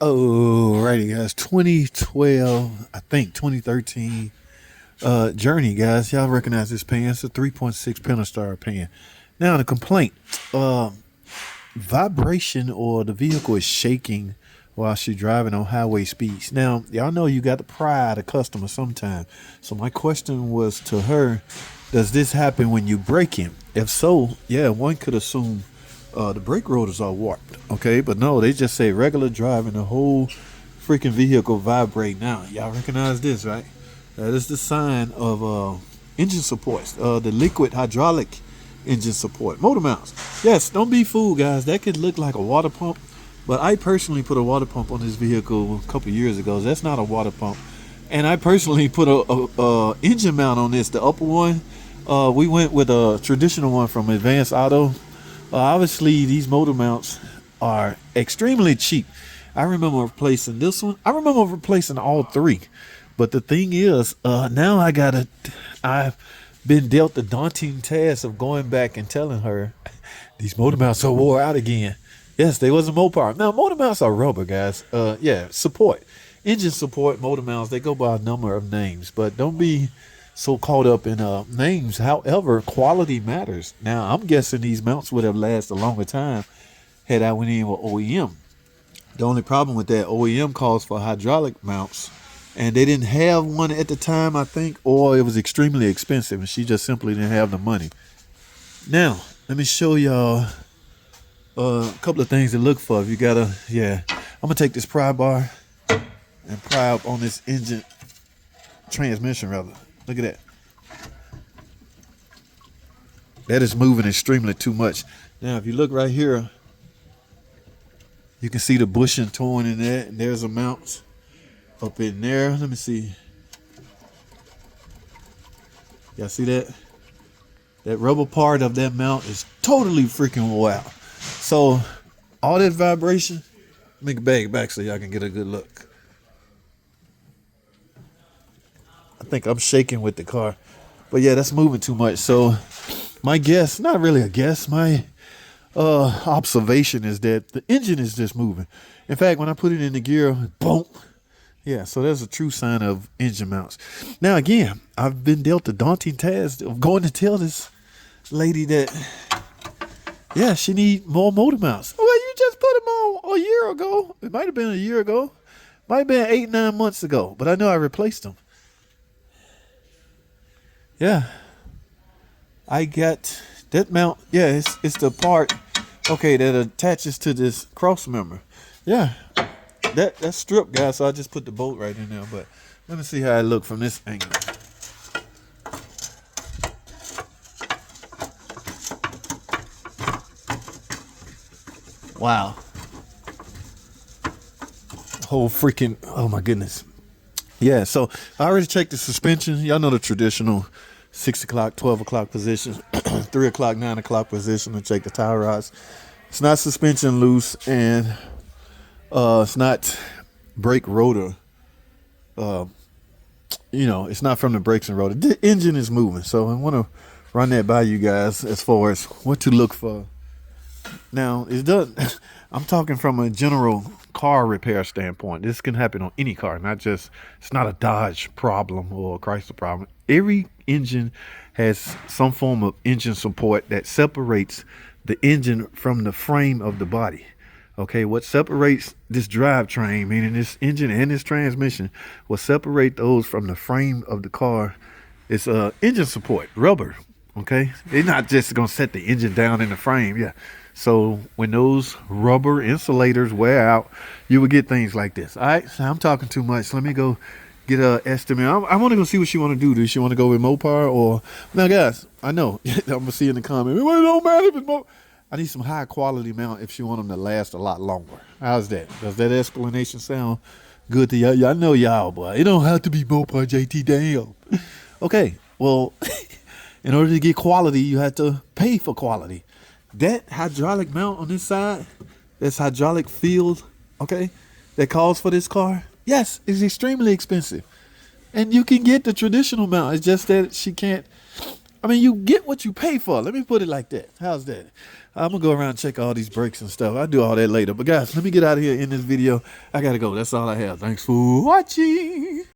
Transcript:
Alrighty, guys. 2012, I think 2013 Journey, guys. Y'all recognize this pan. It's a 3.6 Pentastar pan. Now, the complaint vibration or the vehicle is shaking while she's driving on highway speeds. Now, y'all know you got to pry the customer sometime. So, my question was to her, does this happen when you brake in? If so, yeah, one could assume the brake rotors are warped. Okay, but no, they just say regular driving, the whole freaking vehicle vibrate. Now, y'all recognize this, right? That is the sign of engine support, the liquid hydraulic engine support. Motor mounts. Yes, don't be fooled, guys. That could look like a water pump, but I personally put a water pump on this vehicle a couple years ago. That's not a water pump. And I personally put a engine mount on this, the upper one. We went with a traditional one from Advanced Auto. Obviously, these motor mounts are extremely cheap. I remember replacing this one. I remember replacing all three. But the thing is, now I've been dealt the daunting task of going back and telling her these motor mounts are wore out again. Yes, they was a Mopar. Now, motor mounts are rubber, guys. Yeah, support. Engine support, motor mounts, they go by a number of names. But don't be so caught up in names. However, quality matters. Now, I'm guessing these mounts would have lasted a longer time had I went in with OEM. The only problem with that, OEM calls for hydraulic mounts, and they didn't have one at the time, I think, or it was extremely expensive, and she just simply didn't have the money. Now, let me show y'all a couple of things to look for. If you gotta, yeah, I'm gonna take this pry bar and pry up on this engine transmission, rather. Look at that. That is moving extremely too much. Now, if you look right here, you can see the bushing torn in that, and there's a mount up in there. Let me see. Y'all see that? That rubber part of that mount is totally freaking wore out. So, all that vibration, make a bag back so y'all can get a good look. I think I'm shaking with the car. But yeah, that's moving too much. So my guess, not really a guess, my observation is that the engine is just moving. In fact, when I put it in the gear, boom. Yeah, so that's a true sign of engine mounts. Now again, I've been dealt the daunting task of going to tell this lady that, yeah, she need more motor mounts. Well, you just put them on a year ago. It might have been a year ago. Might have been 8-9 months ago. But I know I replaced them. Yeah, I got that mount. Yeah, it's the part, okay, that attaches to this cross member. Yeah, that's stripped, guys. So I just put the bolt right in there. But let me see how I look from this angle. Wow. Whole freaking, oh my goodness. Yeah, so I already checked the suspension. Y'all know the traditional 6 o'clock, 12 o'clock position, 3 o'clock, 9 o'clock position to check the tie rods. It's not suspension loose, and it's not brake rotor. It's not from the brakes and rotor. The engine is moving, so I want to run that by you guys as far as what to look for. Now, it does. I'm talking from a general car repair standpoint. This can happen on any car, not just, it's not a Dodge problem or a Chrysler problem. Every engine has some form of engine support that separates the engine from the frame of the body. Okay, what separates this drivetrain, meaning this engine and this transmission, what separate those from the frame of the car is engine support, rubber. Okay, they're not just gonna set the engine down in the frame. Yeah, so when those rubber insulators wear out, you will get things like this. All right, so I'm talking too much. Let me go get an estimate. I want to go see what she want to do. Does she want to go with Mopar or now, guys? I know I'm gonna see in the comments. Well, it don't matter if it's Mopar. I need some high quality mount if she want them to last a lot longer. How's that? Does that explanation sound good to y'all? Y'all know y'all, boy. It don't have to be Mopar, JT. Damn. Okay, well. In order to get quality, you have to pay for quality. That hydraulic mount on this side, this hydraulic field, okay, that calls for this car, yes, it's extremely expensive. And you can get the traditional mount. It's just that she can't I mean, you get what you pay for. Let me put it like that. How's that? I'm gonna go around and check all these brakes and stuff. I'll do all that later. But guys, let me get out of here in this video. I gotta go. That's all I have. Thanks for watching.